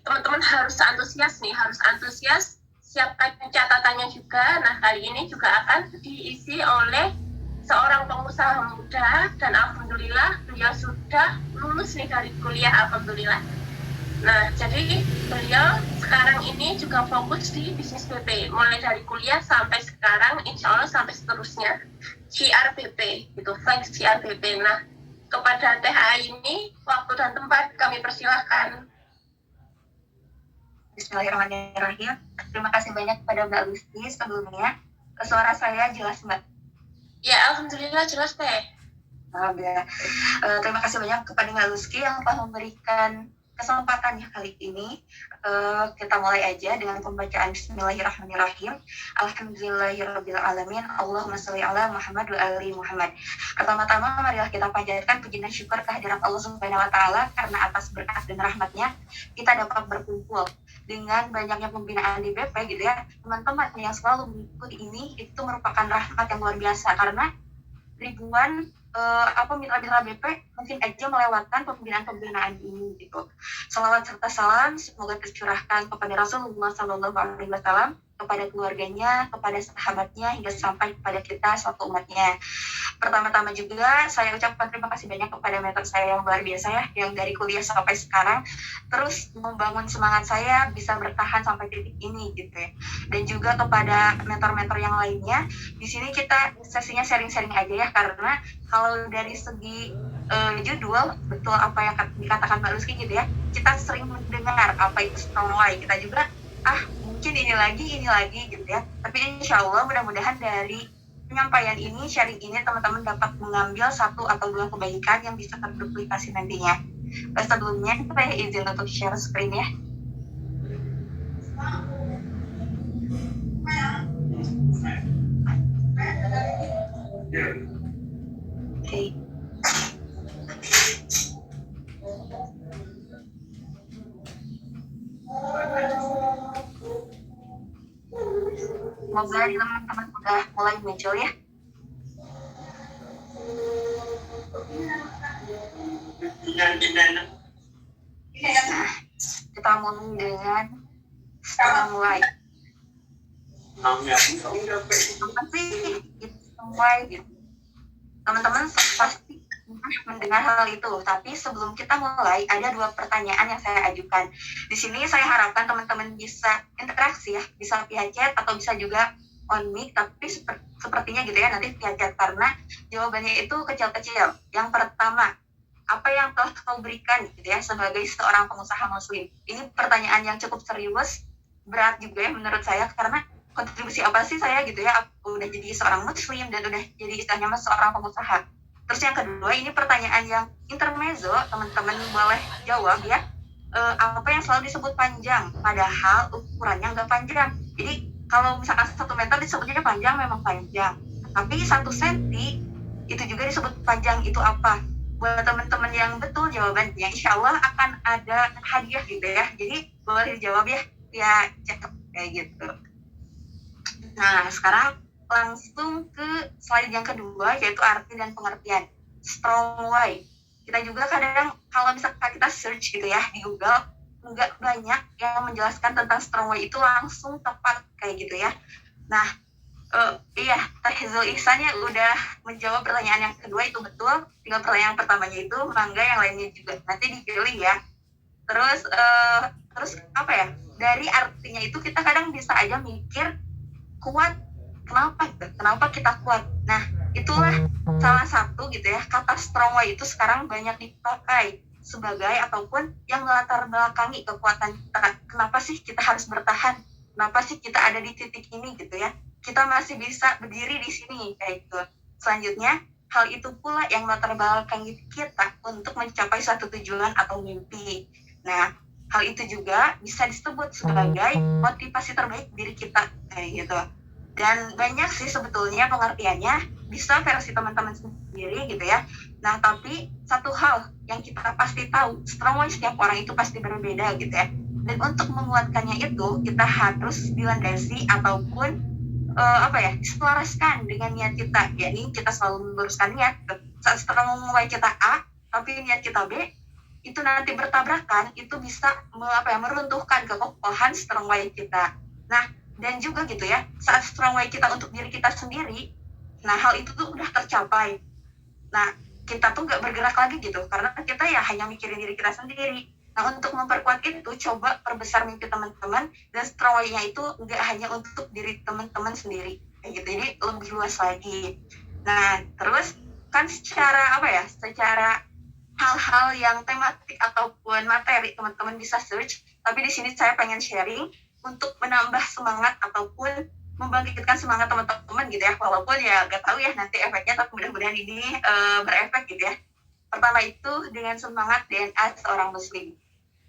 teman-teman harus antusias nih, harus antusias, siapkan catatannya juga. Nah, kali ini juga akan diisi oleh seorang pengusaha muda, dan alhamdulillah beliau sudah lulus nih dari kuliah, alhamdulillah. Nah, jadi beliau sekarang ini juga fokus di bisnis BP, mulai dari kuliah sampai sekarang, insya Allah sampai seterusnya. CRBP, gitu, Flex CRBP. Nah, kepada THA ini, waktu dan tempat kami persilahkan. Bismillahirrahmanirrahim. Terima kasih banyak kepada Mbak Lucy sebelumnya. Suara saya jelas, Mbak? Ya, alhamdulillah jelas, Teh. Alhamdulillah. Terima kasih banyak kepada Mbak Lucy yang telah memberikan kesempatannya kali ini. Kita mulai aja dengan pembacaan Bismillahirrahmanirrahim. Alhamdulillahirrabbilalamin. Allahumma sholli ala Muhammad wa ali Muhammad. Pertama-tama marilah kita panjatkan puji dan syukur kehadirat Allah Subhanahu wa taala karena atas berkat dan rahmatnya kita dapat berkumpul dengan banyaknya pembinaan di BP gitu ya. Teman-teman yang selalu mengikuti ini itu merupakan rahmat yang luar biasa karena ribuan mitra-mitra BP mungkin aja melewatkan pembinaan-pembinaan ini gitu. Salawat serta salam semoga tercurahkan kepada Rasulullah SAW, kepada keluarganya, kepada sahabatnya, hingga sampai kepada kita suatu umatnya. Pertama-tama juga saya ucapkan terima kasih banyak kepada mentor saya yang luar biasa ya, yang dari kuliah sampai sekarang terus membangun semangat saya bisa bertahan sampai titik ini gitu ya. Dan juga kepada mentor-mentor yang lainnya. Di sini kita sesinya sharing-sharing aja ya, karena kalau dari segi judul betul apa yang dikatakan Mbak Lucy gitu ya, kita sering mendengar apa itu strong why, kita juga mungkin ini lagi gitu ya. Tapi insya Allah mudah-mudahan dari penyampaian ini, sharing ini, teman-teman dapat mengambil satu atau dua kebaikan yang bisa terduplikasi nantinya. Sebelumnya saya izin untuk share screen ya. Oke. Semoga teman-teman udah mulai muncul ya. Nah, kita mulai dengan strong why. Apa sih strong why gitu? Teman-teman pasti mendengar hal itu, tapi sebelum kita mulai ada dua pertanyaan yang saya ajukan. Di sini saya harapkan teman-teman bisa interaksi ya, bisa via chat atau bisa juga on mic, tapi sepertinya gitu ya nanti via chat karena jawabannya itu kecil-kecil. Yang pertama, apa yang telah kau berikan gitu ya sebagai seorang pengusaha muslim? Ini pertanyaan yang cukup serius, berat juga ya menurut saya, karena kontribusi apa sih saya gitu ya, aku udah jadi seorang muslim dan udah jadi istilahnya seorang pengusaha. Terus yang kedua, ini pertanyaan yang intermezzo, teman-teman boleh jawab ya. Apa yang selalu disebut panjang padahal ukurannya nggak panjang? Jadi kalau misalkan 1 meter disebutnya panjang, memang panjang, tapi 1 senti itu juga disebut panjang, itu apa? Buat teman-teman yang betul jawabannya, insya Allah akan ada hadiah gitu ya. Jadi boleh dijawab ya cakep kayak gitu. Nah, sekarang langsung ke slide yang kedua, yaitu arti dan pengertian. Strong why. Kita juga kadang kalau misalkan kita search gitu ya di Google, nggak banyak yang menjelaskan tentang strong why itu langsung tepat kayak gitu ya. Nah, Tahizul Ihsan udah menjawab pertanyaan yang kedua, itu betul. Tinggal pertanyaan pertamanya itu, mangga yang lainnya juga nanti dipilih ya. Terus apa ya? Dari artinya itu kita kadang bisa aja mikir kuat, kenapa kita kuat. Nah, itulah salah satu gitu ya, kata strong why itu sekarang banyak dipakai sebagai ataupun yang melatar belakangi kekuatan kita. Kenapa sih kita harus bertahan, kenapa sih kita ada di titik ini gitu ya, kita masih bisa berdiri di sini kayak gitu. Selanjutnya, hal itu pula yang melatar belakangi kita untuk mencapai suatu tujuan atau mimpi. Nah, hal itu juga bisa disebut sebagai motivasi terbaik diri kita kayak gitu. Dan banyak sih sebetulnya pengertiannya, bisa versi teman-teman sendiri gitu ya. Nah, tapi satu hal yang kita pasti tahu, strong why setiap orang itu pasti berbeda gitu ya. Dan untuk menguatkannya itu, kita harus dilandasi ataupun diselaraskan dengan niat kita. Yakni kita selalu meluruskan niat. Saat strong why kita A, tapi niat kita B, itu nanti bertabrakan, itu bisa meruntuhkan kekokohan strong will kita. Nah, dan juga gitu ya, saat strong will kita untuk diri kita sendiri, nah hal itu tuh udah tercapai. Nah, kita tuh nggak bergerak lagi gitu, karena kita ya hanya mikirin diri kita sendiri. Nah, untuk memperkuat itu, coba perbesar mimpi teman-teman, dan strong will-nya itu nggak hanya untuk diri teman-teman sendiri, kayak gitu, jadi lebih luas lagi. Nah, terus kan secara hal-hal yang tematik ataupun materi teman-teman bisa search, tapi di sini saya pengen sharing untuk menambah semangat ataupun membangkitkan semangat teman-teman gitu ya, walaupun ya gak tahu ya nanti efeknya, tapi mudah-mudahan ini berefek gitu ya. Pertama itu dengan semangat DNA seorang muslim.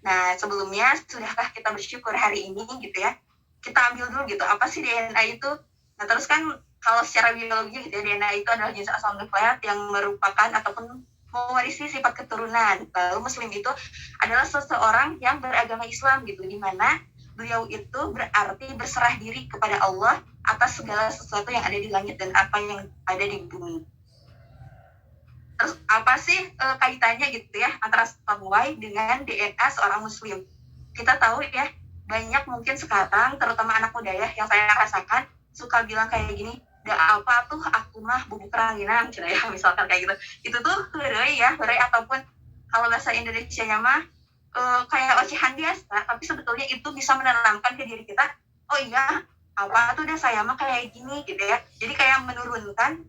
Nah, sebelumnya sudahkah kita bersyukur hari ini gitu ya, kita ambil dulu gitu apa sih DNA itu. Nah, terus kan kalau secara biologi gitu ya, DNA itu adalah jenis asal nukleat yang merupakan ataupun mewarisi sifat keturunan. Lalu muslim itu adalah seseorang yang beragama Islam gitu, di mana beliau itu berarti berserah diri kepada Allah atas segala sesuatu yang ada di langit dan apa yang ada di bumi. Terus apa sih kaitannya gitu ya antara strong will dengan DNA seorang muslim? Kita tahu ya, banyak mungkin sekarang terutama anak muda ya, yang saya rasakan suka bilang kayak gini, gak apa tuh aku mah bubuk ranginang, cina ya, misalkan kayak gitu. Itu tuh heureuy ataupun kalau bahasa Indonesianya mah kayak ocehan biasa, tapi sebetulnya itu bisa menanamkan ke diri kita, oh iya, apa tuh udah saya mah kayak gini gitu ya. Jadi kayak menurunkan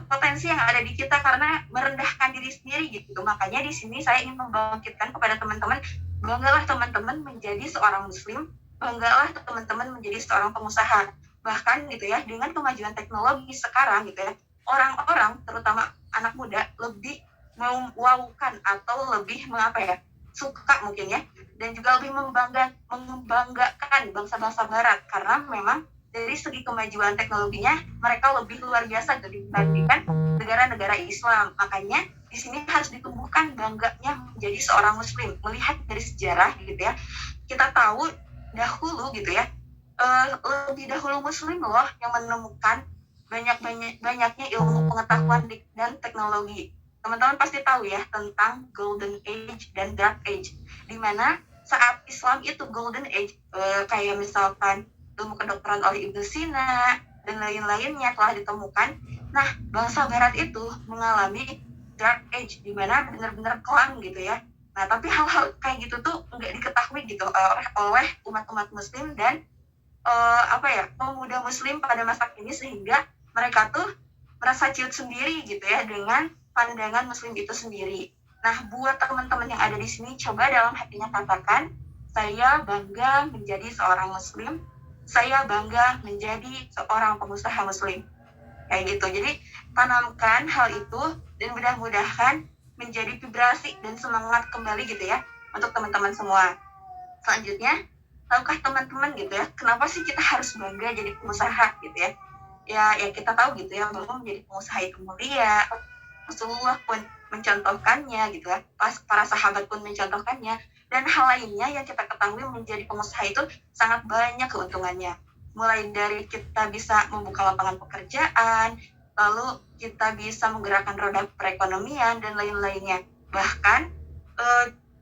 potensi yang ada di kita karena merendahkan diri sendiri gitu. Makanya di sini saya ingin membangkitkan kepada teman-teman, banggalah teman-teman menjadi seorang muslim, banggalah teman-teman menjadi seorang pengusaha. Bahkan gitu ya, dengan kemajuan teknologi sekarang gitu ya, orang-orang terutama anak muda lebih mewaukan atau lebih suka mungkin ya, dan juga lebih membanggakan bangsa-bangsa barat, karena memang dari segi kemajuan teknologinya mereka lebih luar biasa dibandingkan negara-negara Islam. Makanya di sini harus ditumbuhkan bangganya menjadi seorang muslim. Melihat dari sejarah gitu ya, kita tahu dahulu gitu ya, lebih dahulu muslim loh yang menemukan banyaknya ilmu pengetahuan dan teknologi. Teman-teman pasti tahu ya tentang Golden Age dan Dark Age, di mana saat Islam itu Golden Age, kayak misalkan ilmu kedokteran oleh Ibnu Sina dan lain-lainnya telah ditemukan. Nah, bangsa barat itu mengalami Dark Age, di mana benar-benar kelam gitu ya. Nah, tapi hal-hal kayak gitu tuh nggak diketahui gitu oleh umat-umat muslim dan pemuda muslim pada masa kini, sehingga mereka tuh merasa ciut sendiri gitu ya dengan pandangan muslim itu sendiri. Nah, buat teman-teman yang ada di sini, coba dalam hatinya katakan, saya bangga menjadi seorang muslim, saya bangga menjadi seorang pengusaha muslim, kayak gitu. Jadi tanamkan hal itu dan mudah-mudahan menjadi vibrasi dan semangat kembali gitu ya untuk teman-teman semua. Selanjutnya, tahukah teman-teman gitu ya, kenapa sih kita harus bangga jadi pengusaha gitu ya? Ya kita tahu gitu ya, bahwa menjadi pengusaha itu mulia. Rasulullah pun mencontohkannya gitu ya, para sahabat pun mencontohkannya, dan hal lainnya yang kita ketahui menjadi pengusaha itu sangat banyak keuntungannya. Mulai dari kita bisa membuka lapangan pekerjaan, lalu kita bisa menggerakkan roda perekonomian dan lain-lainnya. Bahkan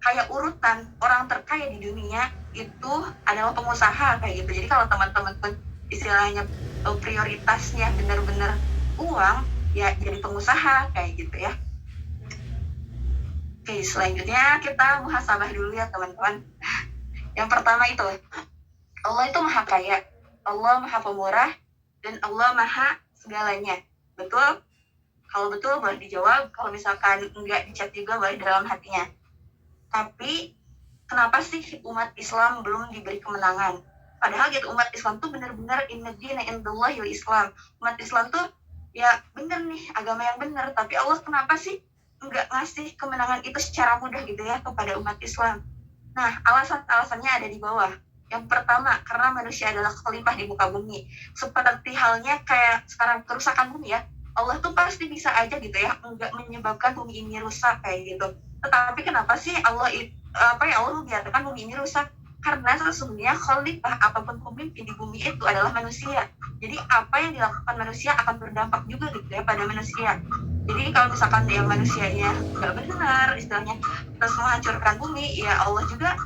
kayak urutan orang terkaya di dunia itu adalah pengusaha kayak gitu. Jadi kalau teman-teman pun istilahnya prioritasnya benar-benar uang, ya jadi pengusaha kayak gitu ya. Oke, selanjutnya kita muhasabah dulu ya teman-teman. Yang pertama itu, Allah itu maha kaya, Allah maha pemurah, dan Allah maha segalanya. Betul? Kalau betul boleh dijawab, kalau misalkan enggak dicat juga boleh dalam hatinya. Tapi kenapa sih umat Islam belum diberi kemenangan? Padahal gitu, umat Islam tuh benar-benar inna dina indallahi Islam. Umat Islam tuh ya bener nih, agama yang bener, tapi Allah kenapa sih nggak ngasih kemenangan itu secara mudah gitu ya kepada umat Islam? Nah, alasannya ada di bawah. Yang pertama, karena manusia adalah khalifah di muka bumi. Seperti halnya kayak sekarang kerusakan bumi ya, Allah tuh pasti bisa aja gitu ya nggak menyebabkan bumi ini rusak kayak gitu. Tetapi kenapa sih Allah biarkan bumi ini rusak? Karena sesungguhnya khalifah apapun pemimpin di bumi itu adalah manusia. Jadi apa yang dilakukan manusia akan berdampak juga gitu ya pada manusia. Jadi kalau misalkan yang manusianya nggak benar istilahnya terus menghancurkan bumi, ya Allah juga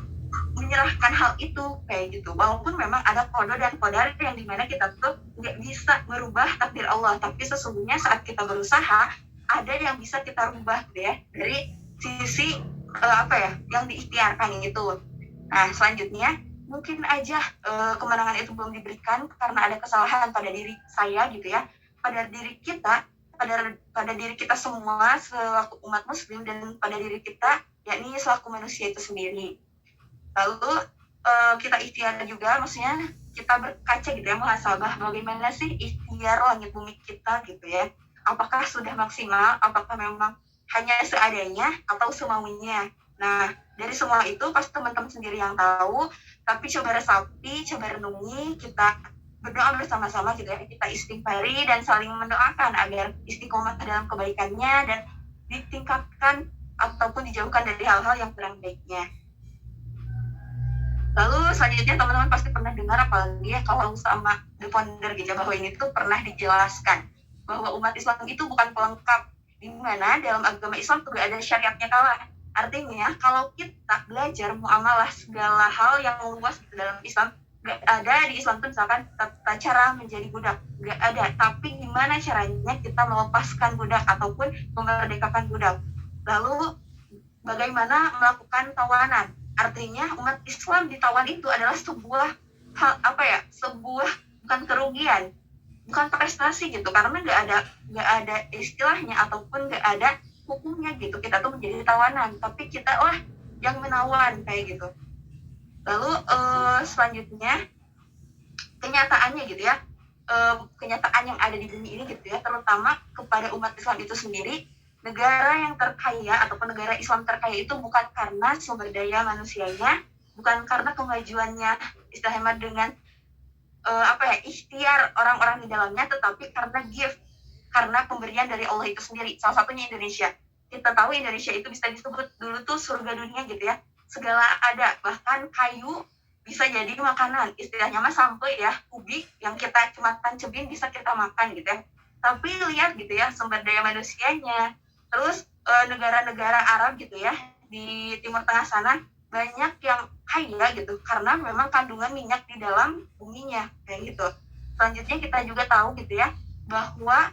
menyerahkan hal itu kayak gitu. Walaupun memang ada kode dan kodar yang dimana kita tuh nggak bisa merubah takdir Allah, tapi sesungguhnya saat kita berusaha ada yang bisa kita rubah gitu ya dari sisi yang diikhtiarkan gitu. Nah selanjutnya mungkin aja kemenangan itu belum diberikan karena ada kesalahan pada diri saya gitu ya, pada diri kita, pada diri kita semua selaku umat muslim dan pada diri kita yakni selaku manusia itu sendiri. Lalu kita ikhtiar juga, maksudnya kita berkaca gitu ya, muhasabah bagaimana sih ikhtiar langit bumi kita gitu ya, apakah sudah maksimal, apakah memang hanya seadanya atau semaunya. Nah dari semua itu pasti teman-teman sendiri yang tahu, tapi coba resapi, coba renungi, kita berdoa bersama-sama gitu ya, kita istighfari dan saling mendoakan agar istiqomah dalam kebaikannya dan ditingkatkan ataupun dijauhkan dari hal-hal yang kurang baiknya. Lalu selanjutnya teman-teman pasti pernah dengar, apalagi ya kalau sama The Founder Gereja bahwa ini tuh pernah dijelaskan bahwa umat Islam itu bukan pelengkap, di mana dalam agama Islam juga ada syariatnya kalah. Artinya kalau kita belajar muamalah segala hal yang luas dalam Islam, gak ada di Islam tuh misalkan tata cara menjadi budak, gak ada. Tapi gimana caranya kita melepaskan budak ataupun memerdekakan budak. Lalu bagaimana melakukan tawanan. Artinya umat Islam ditawan itu adalah sebuah sebuah bukan kerugian, bukan prestasi gitu, karena nggak ada istilahnya ataupun nggak ada hukumnya gitu. Kita tuh menjadi tawanan, tapi kita lah yang menawan kayak gitu. Lalu selanjutnya kenyataannya gitu ya, kenyataan yang ada di bumi ini gitu ya, terutama kepada umat Islam itu sendiri. Negara yang terkaya ataupun negara Islam terkaya itu bukan karena sumber daya manusianya, bukan karena kemajuannya istilahnya dengan ikhtiar orang-orang di dalamnya, tetapi karena gift, karena pemberian dari Allah itu sendiri. Salah satunya Indonesia. Kita tahu Indonesia itu bisa disebut dulu tuh surga dunia gitu ya. Segala ada, bahkan kayu bisa jadi makanan. Istilahnya mah sampai ya, kubik yang kita cuma tancebin bisa kita makan gitu ya. Tapi lihat gitu ya sumber daya manusianya. Terus negara-negara Arab gitu ya di Timur Tengah sana banyak yang kaya gitu karena memang kandungan minyak di dalam buminya kayak gitu. Selanjutnya kita juga tahu gitu ya bahwa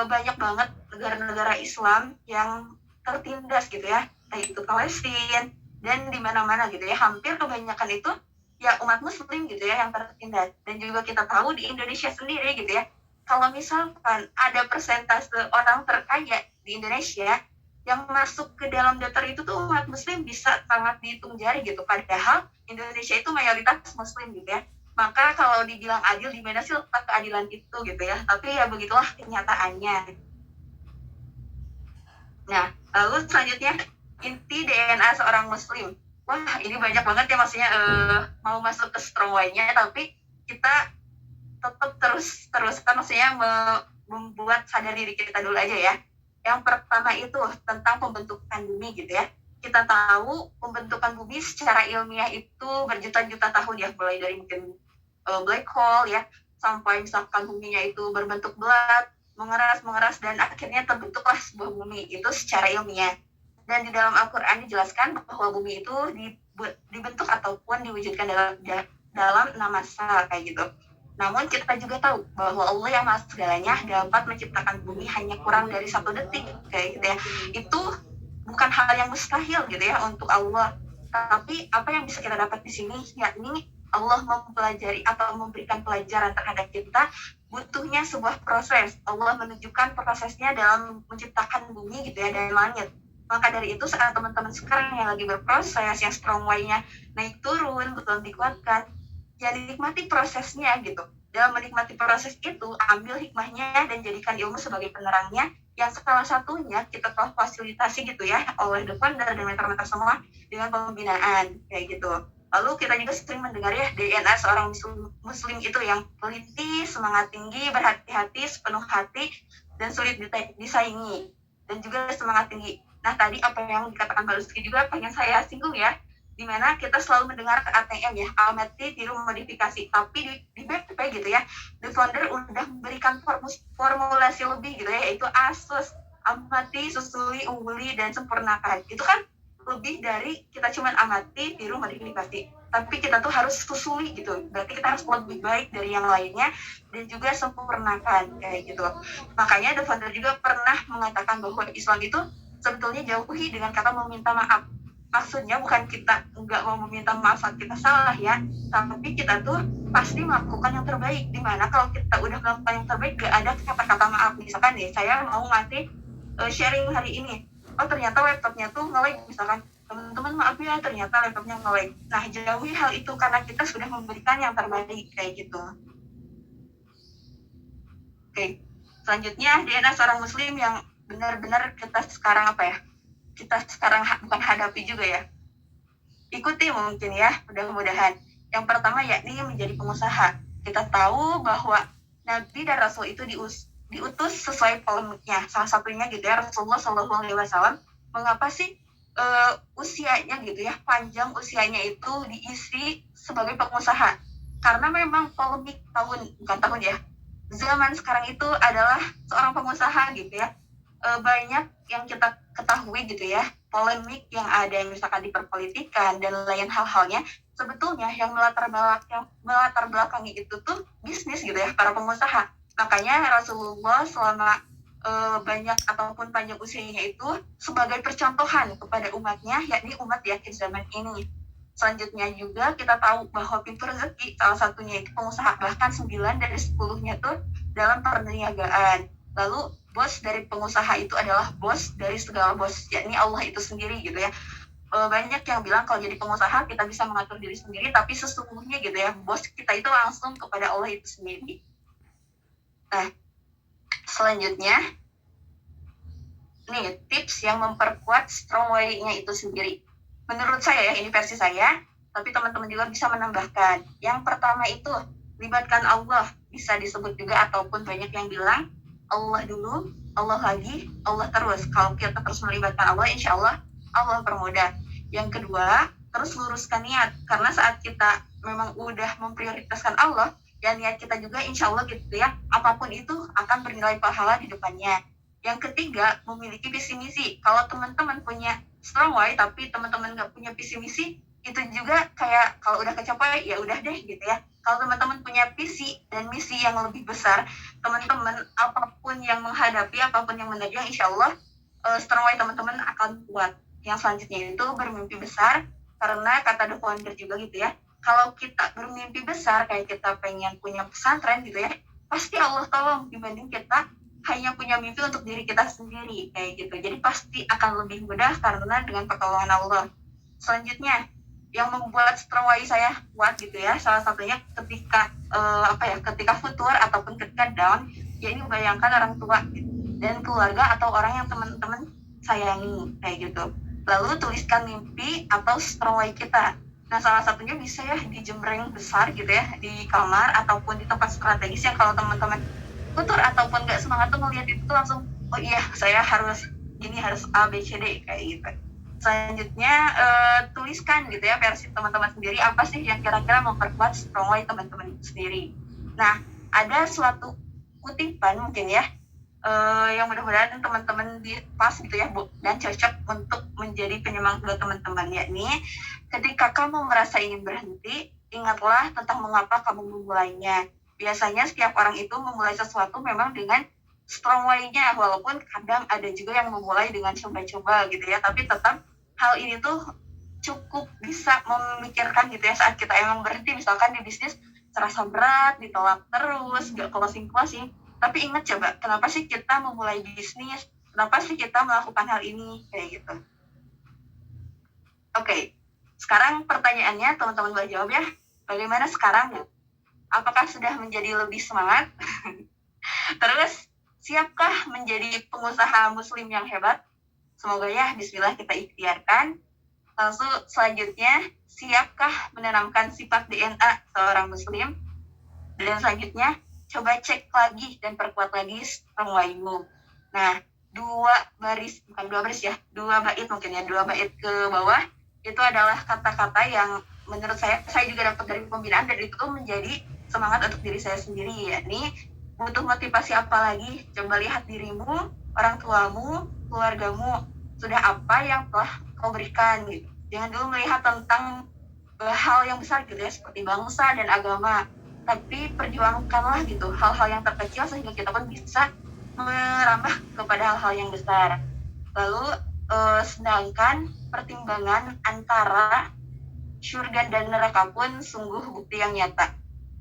banyak banget negara-negara Islam yang tertindas gitu ya, kayak itu Palestina dan di mana-mana gitu ya, hampir kebanyakan itu ya umat muslim gitu ya yang tertindas. Dan juga kita tahu di Indonesia sendiri gitu ya, kalau misalkan ada persentase orang terkaya di Indonesia yang masuk ke dalam daftar itu tuh umat muslim bisa sangat dihitung jari gitu, padahal Indonesia itu mayoritas muslim gitu ya. Maka kalau dibilang adil, di mana sih letak keadilan itu gitu ya, tapi ya begitulah kenyataannya. Nah lalu selanjutnya inti DNA seorang muslim. Wah ini banyak banget ya, maksudnya mau masuk ke strong way-nya, tapi kita tetap teruskan maksudnya membuat sadar diri kita dulu aja ya. Yang pertama itu tentang pembentukan bumi gitu ya. Kita tahu pembentukan bumi secara ilmiah itu berjuta-juta tahun ya, mulai dari mungkin black hole ya, sampai misalkan buminya itu berbentuk bulat, mengeras dan akhirnya terbentuklah sebuah bumi itu secara ilmiah. Dan di dalam Al-Quran dijelaskan bahwa bumi itu dibentuk ataupun diwujudkan dalam 6 masa kayak gitu. Namun kita juga tahu bahwa Allah yang maha segalanya dapat menciptakan bumi hanya kurang dari 1 detik kayak gitu ya. Itu bukan hal yang mustahil gitu ya untuk Allah. Tapi apa yang bisa kita dapat di sini yakni Allah mempelajari atau memberikan pelajaran terhadap kita, butuhnya sebuah proses. Allah menunjukkan prosesnya dalam menciptakan bumi gitu ya dan langit. Maka dari itu saat teman-teman sekarang yang lagi berproses, yang strong way-nya naik turun, betul dikuatkan, ya nikmati prosesnya gitu. Dalam menikmati proses itu, ambil hikmahnya dan jadikan ilmu sebagai penerangnya, yang salah satunya kita telah fasilitasi gitu ya oleh The Founder dan mentor-mentor semua dengan pembinaan kayak gitu. Lalu kita juga sering mendengar ya DNA seorang muslim itu yang teliti, semangat tinggi, berhati-hati, sepenuh hati, dan sulit disaingi, dan juga semangat tinggi. Nah tadi apa yang dikatakan Mbak Lutfi juga pengen saya singgung ya, dimana kita selalu mendengar ke ATM ya, Almaty tiru modifikasi, tapi di BP gitu ya, The Founder udah memberikan formulasi lebih gitu ya, yaitu ASUS amati, susui, ungguli, dan sempurnakan. Itu kan lebih dari kita cuma amati, tiru, modifikasi. Tapi kita tuh harus susui gitu. Berarti kita harus lebih baik dari yang lainnya dan juga sempurnakan kayak gitu. Makanya The Founder juga pernah mengatakan bahwa Islam itu sebetulnya jauhi dengan kata meminta maaf. Maksudnya bukan kita nggak mau meminta maaf saat kita salah ya, tapi kita tuh pasti melakukan yang terbaik. Dimana kalau kita udah melakukan yang terbaik gak ada kata-kata maaf. Misalkan nih, saya mau ngasih sharing hari ini, oh ternyata laptopnya tuh nge-lag, misalkan teman-teman maaf ya ternyata laptopnya nge-lag. Nah, jauhi hal itu karena kita sudah memberikan yang terbaik kayak gitu. Oke, selanjutnya DNA seorang muslim yang benar-benar kita sekarang kita sekarang bukan hadapi juga ya, ikuti mungkin ya, mudah-mudahan. Yang pertama yakni menjadi pengusaha. Kita tahu bahwa Nabi dan Rasul itu diutus sesuai polemiknya. Salah satunya gitu ya, Rasulullah SAW mengapa sih usianya gitu ya, panjang usianya itu diisi sebagai pengusaha. Karena memang polemik zaman sekarang itu adalah seorang pengusaha gitu ya. Banyak yang kita ketahui gitu ya, polemik yang ada misalkan di perpolitikan dan lain hal-halnya, sebetulnya yang melatar belakangi itu tuh bisnis gitu ya, para pengusaha. Makanya Rasulullah selama banyak ataupun panjang usianya itu sebagai percontohan kepada umatnya, yakni umat di akhir zaman ini. Selanjutnya juga kita tahu bahwa pintu rezeki salah satunya itu pengusaha, bahkan 9 dari 10-nya tuh dalam perniagaan. Lalu bos dari pengusaha itu adalah bos dari segala bos, yakni Allah itu sendiri gitu ya. Banyak yang bilang kalau jadi pengusaha kita bisa mengatur diri sendiri, tapi sesungguhnya gitu ya, bos kita itu langsung kepada Allah itu sendiri. Nah, selanjutnya nih tips yang memperkuat strong way-nya itu sendiri. Menurut saya ya, ini versi saya, tapi teman-teman juga bisa menambahkan. Yang pertama itu libatkan Allah, bisa disebut juga ataupun banyak yang bilang Allah dulu, Allah lagi, Allah terus. Kalau kita terus melibatkan Allah, insya Allah Allah permudah. Yang kedua, terus luruskan niat. Karena saat kita memang udah memprioritaskan Allah, ya niat kita juga insya Allah gitu ya, apapun itu akan bernilai pahala di depannya. Yang ketiga, memiliki visi misi. Kalau teman-teman punya strong why, tapi teman-teman nggak punya visi misi, itu juga kayak kalau udah kecapai, ya udah deh gitu ya. Kalau teman-teman punya visi dan misi yang lebih besar, teman-teman apapun yang menghadapi, apapun yang menerjang, insya Allah strong why teman-teman akan kuat. Yang selanjutnya itu bermimpi besar, karena kata The Founder juga gitu ya, kalau kita bermimpi besar, kayak kita pengen punya pesantren gitu ya, pasti Allah tolong dibanding kita hanya punya mimpi untuk diri kita sendiri kayak gitu. Jadi pasti akan lebih mudah karena dengan pertolongan Allah. Selanjutnya, yang membuat strong way saya kuat gitu ya, salah satunya ketika ketika futur ataupun ketika down, ya ini bayangkan orang tua gitu, dan keluarga atau orang yang teman-teman sayangi kayak gitu. Lalu tuliskan mimpi atau strong way kita. Nah, salah satunya bisa ya di jembreng besar gitu ya, di kamar ataupun di tempat strategis yang kalau teman-teman futur ataupun nggak semangat tuh melihat itu langsung, oh iya saya harus A, B, C, D kayak gitu. Selanjutnya tuliskan gitu ya versi teman-teman sendiri, apa sih yang kira-kira memperkuat strong way teman-teman sendiri. Nah, ada suatu kutipan mungkin ya, yang mudah-mudahan teman-teman pas gitu ya, Bu, dan cocok untuk menjadi penyemangat buat teman-teman, yakni ketika kamu merasa ingin berhenti, ingatlah tentang mengapa kamu memulainya. Biasanya setiap orang itu memulai sesuatu memang dengan strong way-nya, walaupun kadang ada juga yang memulai dengan coba-coba gitu ya, tapi tetap hal ini tuh cukup bisa memikirkan gitu ya saat kita emang berhenti, misalkan di bisnis terasa berat, ditolak terus, gak closing, tapi ingat coba, kenapa sih kita memulai bisnis, kenapa sih kita melakukan hal ini, kayak gitu. Oke, sekarang pertanyaannya teman-teman boleh jawab ya, bagaimana sekarang? Apakah sudah menjadi lebih semangat? Terus, siapkah menjadi pengusaha muslim yang hebat? Semoga ya, bismillah kita ikhtiarkan. Lalu selanjutnya, siapkah menanamkan sifat DNA seorang muslim? Dan selanjutnya, coba cek lagi dan perkuat lagi strong way-mu. Nah, dua bait ke bawah, itu adalah kata-kata yang menurut saya juga dapat dari pembinaan, dan itu menjadi semangat untuk diri saya sendiri, yakni butuh motivasi apa lagi? Coba lihat dirimu, orang tuamu, keluargamu, sudah apa yang telah kau berikan gitu. Jangan dulu melihat tentang hal yang besar gitu ya, seperti bangsa dan agama, tapi perjuangkanlah gitu hal-hal yang terkecil sehingga kita pun bisa merambah kepada hal-hal yang besar. Lalu sedangkan pertimbangan antara surga dan neraka pun sungguh bukti yang nyata.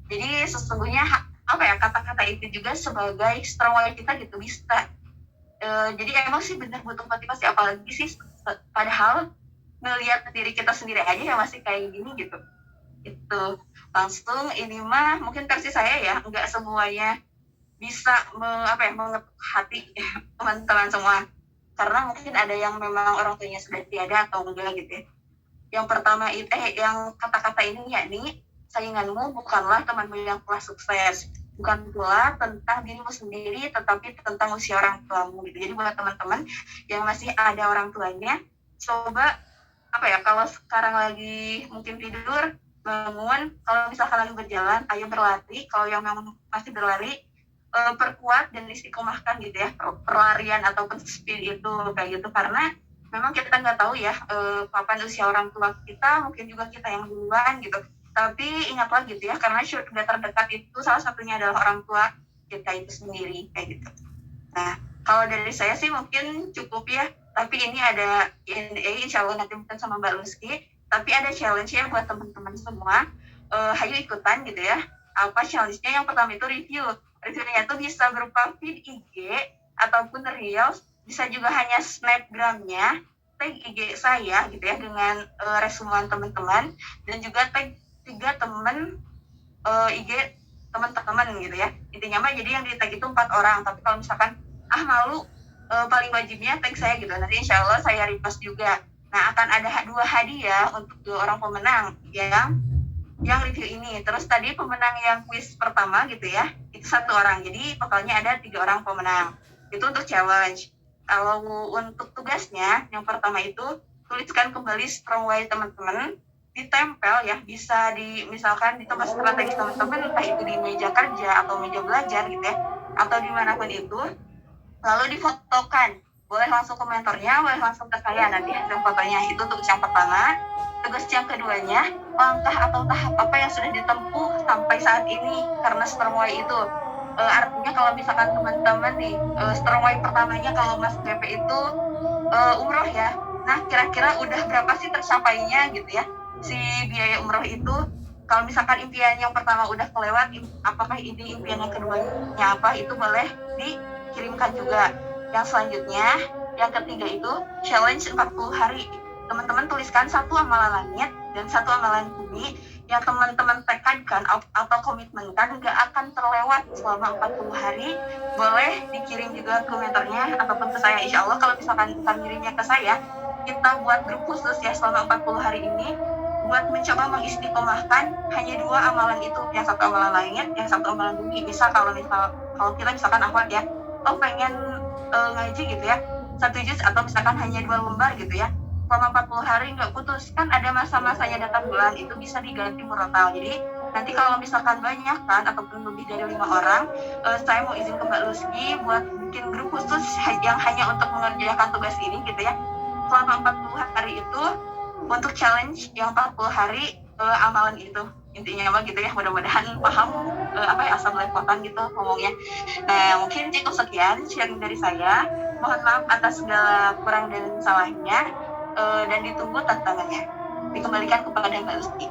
Jadi sesungguhnya kata-kata itu juga sebagai strong wire kita gitu bisa. Jadi emang sih benar butuh motivasi, apalagi sih padahal ngelihat diri kita sendiri aja yang masih kayak gini gitu. Itu langsung ini mah mungkin versi saya ya, nggak semuanya bisa mengetuk hati teman-teman semua, karena mungkin ada yang memang orang tuanya sudah tiada atau enggak gitu ya. Yang pertama itu yang kata-kata ini yakni sainganmu bukanlah temanmu yang telah sukses, bukan pula tentang dirimu sendiri, tetapi tentang usia orang tuamu gitu. Jadi buat teman-teman yang masih ada orang tuanya, coba kalau sekarang lagi mungkin tidur, bangun, kalau misalkan lagi berjalan, ayo berlari. Kalau yang memang masih berlari, perkuat dan istiqomahkan gitu ya perlarian ataupun speed itu kayak gitu, karena memang kita nggak tahu ya kapan usia orang tua kita, mungkin juga kita yang duluan gitu. Tapi ingatlah gitu ya, karena surga terdekat itu salah satunya adalah orang tua kita itu sendiri kayak gitu. Nah, kalau dari saya sih mungkin cukup ya. Tapi ini ada Q&A, insya Allah nanti mungkin sama Mbak Lutfi. Tapi ada challenge-nya buat teman-teman semua. Hayu ikutan gitu ya. Apa challenge-nya? Yang pertama itu review. Reviewnya itu bisa berupa feed IG ataupun Reels. Bisa juga hanya snapgram-nya. Tag IG saya gitu ya dengan resumen teman-teman. Dan juga tag 3 teman IG teman-teman gitu ya. Intinya mah jadi yang di tag itu 4 orang. Tapi kalau misalkan malu, paling wajibnya tag saya gitu. Nanti insya Allah saya repost juga. Nah, akan ada 2 hadiah untuk 2 orang pemenang yang review ini. Terus tadi pemenang yang quiz pertama gitu ya, itu 1 orang. Jadi totalnya ada 3 orang pemenang. Itu untuk challenge. Kalau untuk tugasnya, yang pertama itu tuliskan kembali strong way teman-teman, ditempel ya, bisa misalkan di tempat strategis teman-teman, entah itu di meja kerja atau meja belajar gitu ya, atau dimanapun itu. Lalu difotokan, boleh langsung ke mentornya, boleh langsung ke saya nanti hasil fotonya. Itu untuk yang pertama. Tugas yang keduanya, langkah atau tahap apa yang sudah ditempuh sampai saat ini karena strong way itu. Artinya kalau misalkan teman-teman nih, strong way pertamanya kalau Mas BP itu umroh ya. Nah, kira-kira udah berapa sih tercapainya gitu ya si biaya umroh itu. Kalau misalkan impian yang pertama udah kelewat, apakah ini impian yang keduanya apa, itu boleh dikirimkan juga. Yang selanjutnya, yang ketiga itu challenge 40 hari. Teman-teman tuliskan 1 amalan langit dan 1 amalan bumi yang teman-teman tekankan atau komitmenkan gak akan terlewat selama 40 hari. Boleh dikirim juga ke mentornya ataupun ke saya. Insya Allah kalau misalkan kirimnya ke saya, kita buat grup khusus ya selama 40 hari ini buat mencoba mengistiqomahkan hanya 2 amalan itu, yang 1 amalan langit, yang 1 amalan bumi. Bisa kalau kita misalkan akhwat ya, pengen ngaji gitu ya 1 juz atau misalkan hanya 2 lembar gitu ya, selama 40 hari nggak putus. Kan ada masa-masanya datang bulan, itu bisa diganti murotal. Jadi nanti kalau misalkan banyak kan ataupun lebih dari 5 orang, saya mau izin ke Mbak Lutfi buat bikin grup khusus yang hanya untuk mengerjakan tugas ini gitu ya, selama 40 hari itu untuk challenge yang 40 hari amalan itu. Intinya apa gitu ya, mudah-mudahan paham asal belepotan gitu ngomongnya. Nah, mungkin cukup sekian sharing dari saya. Mohon maaf atas segala kurang dan salahnya, dan ditunggu tantangannya. Dikembalikan kepada Mbak Lutfi.